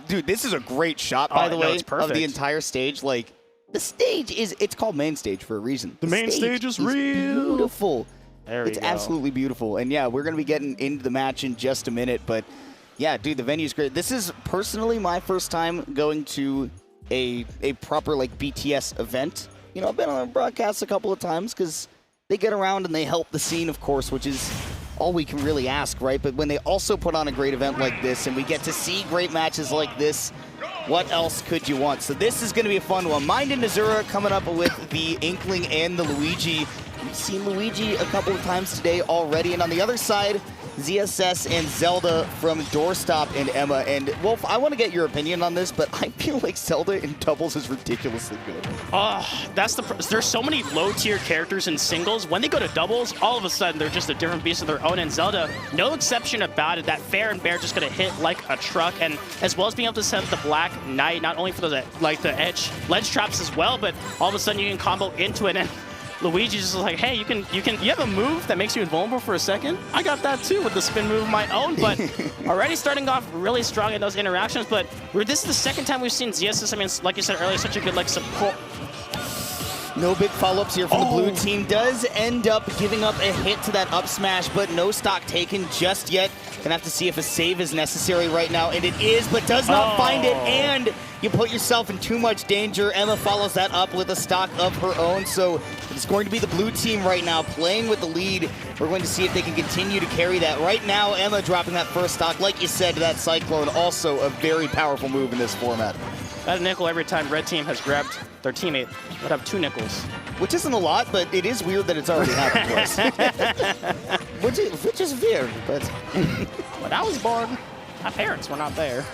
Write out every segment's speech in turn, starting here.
Dude, this is a great shot, by the way, it's perfect. of the entire stage. Like, the stage it's called Mainstage for a reason. The main stage is real. Beautiful. There we It's go. absolutely beautiful. And yeah, we're going to be getting into the match in just a minute. But yeah, dude, the venue's great. This is personally my first time going to a proper like BTS event. You know, I've been on broadcasts a couple of times because they get around and they help the scene, of course, which is all we can really ask, right? But when they also put on a great event like this and we get to see great matches like this, what else could you want? So this is going to be a fun one. Mind and Nazura coming up with the Inkling and the Luigi. We've seen Luigi a couple of times today already. And on the other side, ZSS and Zelda from Doorstop and Emma. And Wolf, I want to get your opinion on this, but I feel like Zelda in doubles is ridiculously good. There's so many low-tier characters in singles. When they go to doubles, all of a sudden they're just a different beast of their own. And Zelda, no exception about it. That fair and bear just going to hit like a truck. And as well as being able to set up the Black Knight, not only for the ledge traps as well, but all of a sudden you can combo into it. And Luigi's just like, hey, you have a move that makes you invulnerable for a second? I got that too with the spin move of my own, but already starting off really strong in those interactions. But this is the second time we've seen ZSS. I mean, like you said earlier, such a good like support. No big follow-ups here from the blue team. Does end up giving up a hit to that up smash, but no stock taken just yet. Gonna have to see if a save is necessary right now, and it is, but does not find it, and you put yourself in too much danger. Emma follows that up with a stock of her own, so it's going to be the blue team right now playing with the lead. We're going to see if they can continue to carry that. Right now, Emma dropping that first stock, like you said, to that Cyclone, also a very powerful move in this format. That nickel every time red team has grabbed their teammate would have 2 nickels. Which isn't a lot, but it is weird that it's already happened twice. which is weird, but... When I was born, my parents were not there.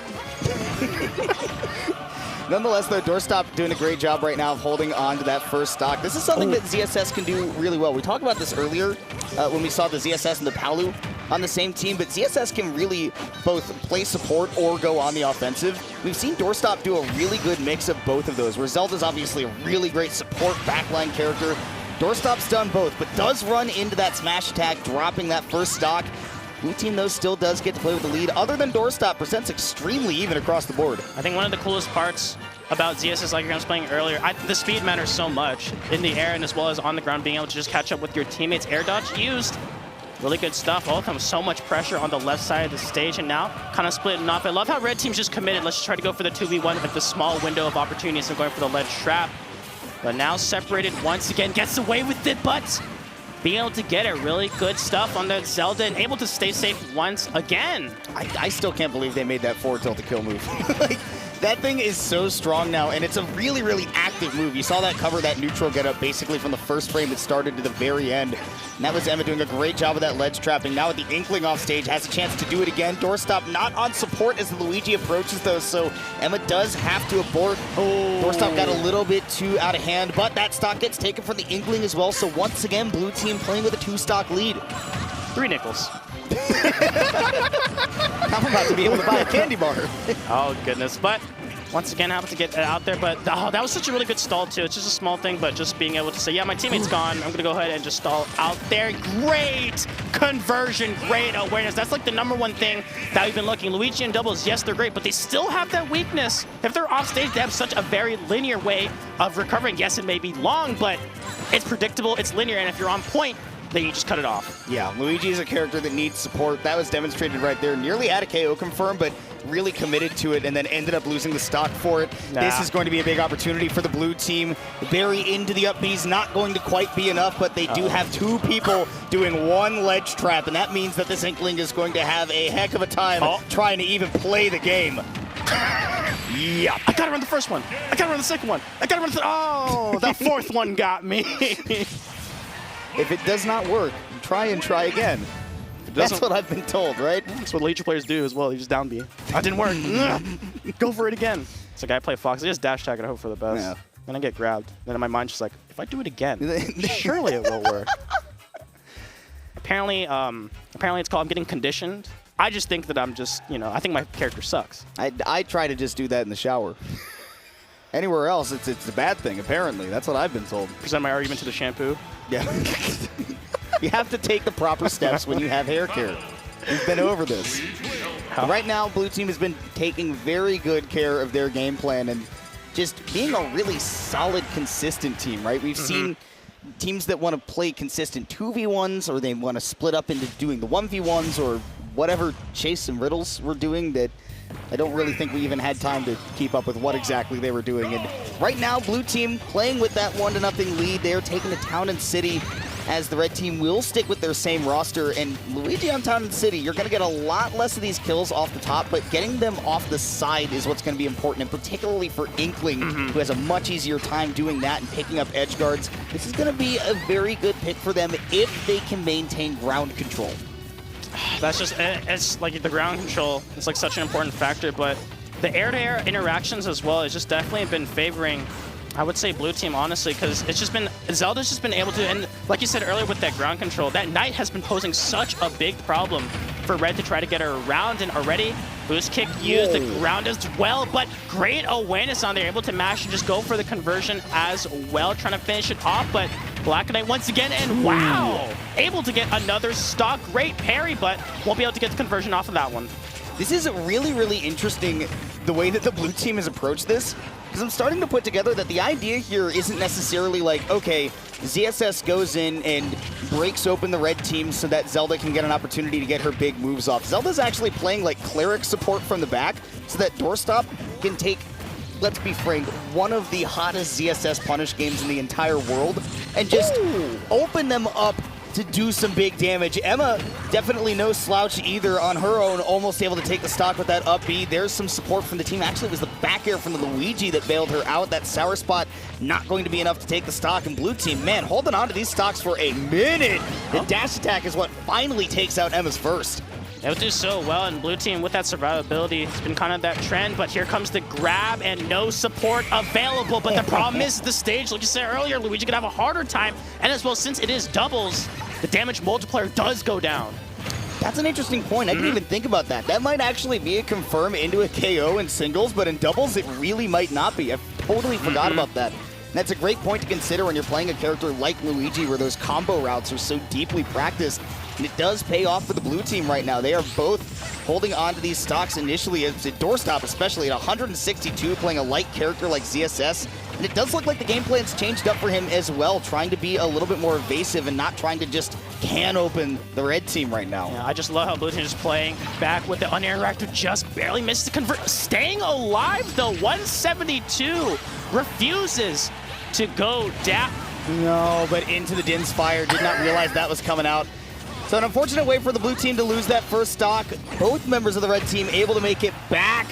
Nonetheless, though, Doorstop doing a great job right now of holding on to that first stock. This is something that ZSS can do really well. We talked about this earlier when we saw the ZSS and the Palu on the same team, but ZSS can really both play support or go on the offensive. We've seen Doorstop do a really good mix of both of those, where Zelda's obviously a really great support backline character. Doorstop's done both, but does run into that smash attack, dropping that first stock. Blue team, though, still does get to play with the lead. Other than Doorstop, presents extremely even across the board. I think one of the coolest parts about ZSS, like I was playing earlier, the speed matters so much in the air and as well as on the ground, being able to just catch up with your teammates. Air dodge used. Really good stuff. All comes so much pressure on the left side of the stage, and now kind of splitting off. I love how red team's just committed. Let's just try to go for the 2v1 with the small window of opportunity instead of going for the ledge trap. But now separated once again, gets away with it, but being able to get it, really good stuff on the Zelda and able to stay safe once again. I still can't believe they made that forward tilt to kill move. Like, that thing is so strong now, and it's a really, really active move. You saw that cover that neutral get up basically from the first frame it started to the very end. And that was Emma doing a great job of that ledge trapping. Now with the Inkling off stage, has a chance to do it again. Doorstop not on support as Luigi approaches those, so Emma does have to abort. Doorstop got a little bit too out of hand, but that stock gets taken from the Inkling as well. So once again, blue team playing with a 2-stock lead. 3 nickels. I'm about to be able to buy a candy bar. Oh, goodness. But once again, able to get it out there. But that was such a really good stall, too. It's just a small thing, but just being able to say, yeah, my teammate's gone. I'm going to go ahead and just stall out there. Great conversion, great awareness. That's like the #1 thing that we've been looking. Luigi and doubles, yes, they're great, but they still have that weakness. If they're off stage, they have such a very linear way of recovering. Yes, it may be long, but it's predictable, it's linear, and if you're on point, then you just cut it off. Yeah, Luigi is a character that needs support. That was demonstrated right there. Nearly had a KO confirmed, but really committed to it and then ended up losing the stock for it. Nah. This is going to be a big opportunity for the blue team. Very into the up B's, not going to quite be enough, but they do have 2 people doing 1 ledge trap, and that means that this Inkling is going to have a heck of a time trying to even play the game. Yeah, I gotta run the first one. I gotta run the second one. I gotta run the that 4th one got me. If it does not work, try again. That's what I've been told, right? That's what Legion players do as well. You just down B. That didn't work. Go for it again. It's like I play Fox. I just dash tag and hope for the best. Yeah. Then I get grabbed. Then in my mind's just like, if I do it again, surely it will work. Apparently it's called I'm getting conditioned. I just think that I'm just, I think my character sucks. I try to just do that in the shower. Anywhere else, it's a bad thing, apparently. That's what I've been told. Present my argument to the shampoo. Yeah. You have to take the proper steps when you have hair care. We've been over this. Right now, Blue Team has been taking very good care of their game plan and just being a really solid, consistent team, right? We've seen teams that want to play consistent 2v1s, or they want to split up into doing the 1v1s, or whatever Chase and Riddles were doing that I don't really think we even had time to keep up with what exactly they were doing. And right now, Blue Team playing with that 1-0 lead. They're taking to Town and City, as the red team will stick with their same roster. And Luigi on Town and City, you're going to get a lot less of these kills off the top, but getting them off the side is what's going to be important, and particularly for Inkling, who has a much easier time doing that and picking up edge guards. This is going to be a very good pick for them if they can maintain ground control. That's just, it's like the ground control is like such an important factor, but the air-to-air interactions as well has just definitely been favoring, I would say, Blue Team, honestly, because it's just been, Zelda's just been able to, and like you said earlier with that ground control, that Knight has been posing such a big problem for Red to try to get her around, and already boost kick used, the ground as well, but great awareness on there, able to mash and just go for the conversion as well, trying to finish it off, but Black Knight once again, and wow! Able to get another stock, great parry, but won't be able to get the conversion off of that one. This is really, really interesting, the way that the Blue Team has approached this, because I'm starting to put together that the idea here isn't necessarily like, okay, ZSS goes in and breaks open the red team so that Zelda can get an opportunity to get her big moves off. Zelda's actually playing like cleric support from the back so that Doorstop can take, let's be frank, one of the hottest ZSS punish games in the entire world and just open them up to do some big damage. Emma, definitely no slouch either on her own, almost able to take the stock with that up B. There's some support from the team. Actually, it was the back air from the Luigi that bailed her out. That sour spot not going to be enough to take the stock. And Blue Team, man, holding on to these stocks for a minute. The dash attack is what finally takes out Emma's first. They would do so well, and Blue Team with that survivability, it's been kind of that trend, but here comes the grab and no support available. But the problem is the stage, like you said earlier, Luigi could have a harder time, and as well, since it is doubles, the damage multiplier does go down. That's an interesting point. I didn't even think about that. That might actually be a confirm into a KO in singles, but in doubles, it really might not be. I totally forgot about that. And that's a great point to consider when you're playing a character like Luigi, where those combo routes are so deeply practiced. And it does pay off for the Blue Team right now. They are both holding on to these stocks initially, at Doorstop especially, at 162, playing a light character like ZSS. And it does look like the game plan's changed up for him as well, trying to be a little bit more evasive and not trying to just can open the red team right now. Yeah, I just love how Blue Team is playing back with the uninteractive, just barely missed the convert. Staying alive though, 172 refuses to go down. No, but into the Din's Fire, did not realize that was coming out. So an unfortunate way for the Blue Team to lose that first stock. Both members of the red team able to make it back.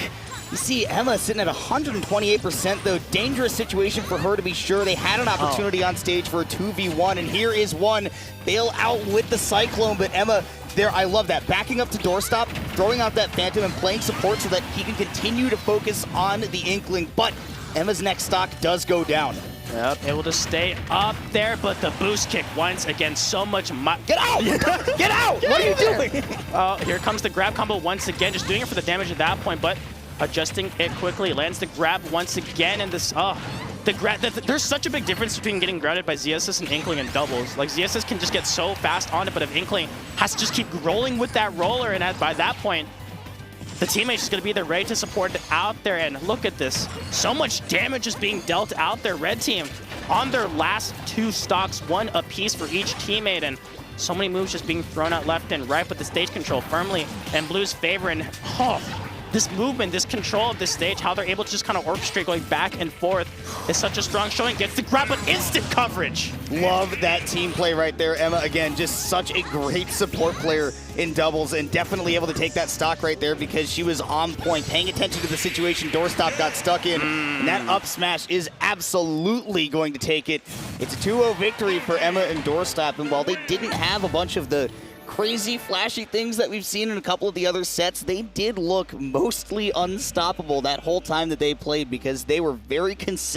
You see Emma sitting at 128% though. Dangerous situation for her to be sure. They had an opportunity on stage for a 2v1, and here is one. Bail out with the Cyclone, but Emma there, I love that. Backing up to Doorstop, throwing out that Phantom and playing support so that he can continue to focus on the Inkling, but Emma's next stock does go down. Yep, able to stay up there, but the boost kick once again, so much. Get out! Get out! What are you doing? Here comes the grab combo once again, just doing it for the damage at that point, but adjusting it quickly. Lands the grab once again, and this, there's such a big difference between getting grounded by ZSS and Inkling in doubles. Like, ZSS can just get so fast on it, but if Inkling has to just keep rolling with that roller, and by that point, the teammate's just going to be there ready to support it out there, and look at this. So much damage is being dealt out there. Red team on their last two stocks, one apiece for each teammate, and so many moves just being thrown out left and right, but the stage control firmly in Blue's favor, and this movement, this control of this stage, how they're able to just kind of orchestrate going back and forth is such a strong showing. Gets the grab, but instant coverage. Love that team play right there. Emma, again, just such a great support player in doubles, and definitely able to take that stock right there because she was on point, paying attention to the situation Doorstop got stuck in. And that up smash is absolutely going to take it. It's a 2-0 victory for Emma and Doorstop, and while they didn't have a bunch of the crazy, flashy things that we've seen in a couple of the other sets, they did look mostly unstoppable that whole time that they played because they were very consistent.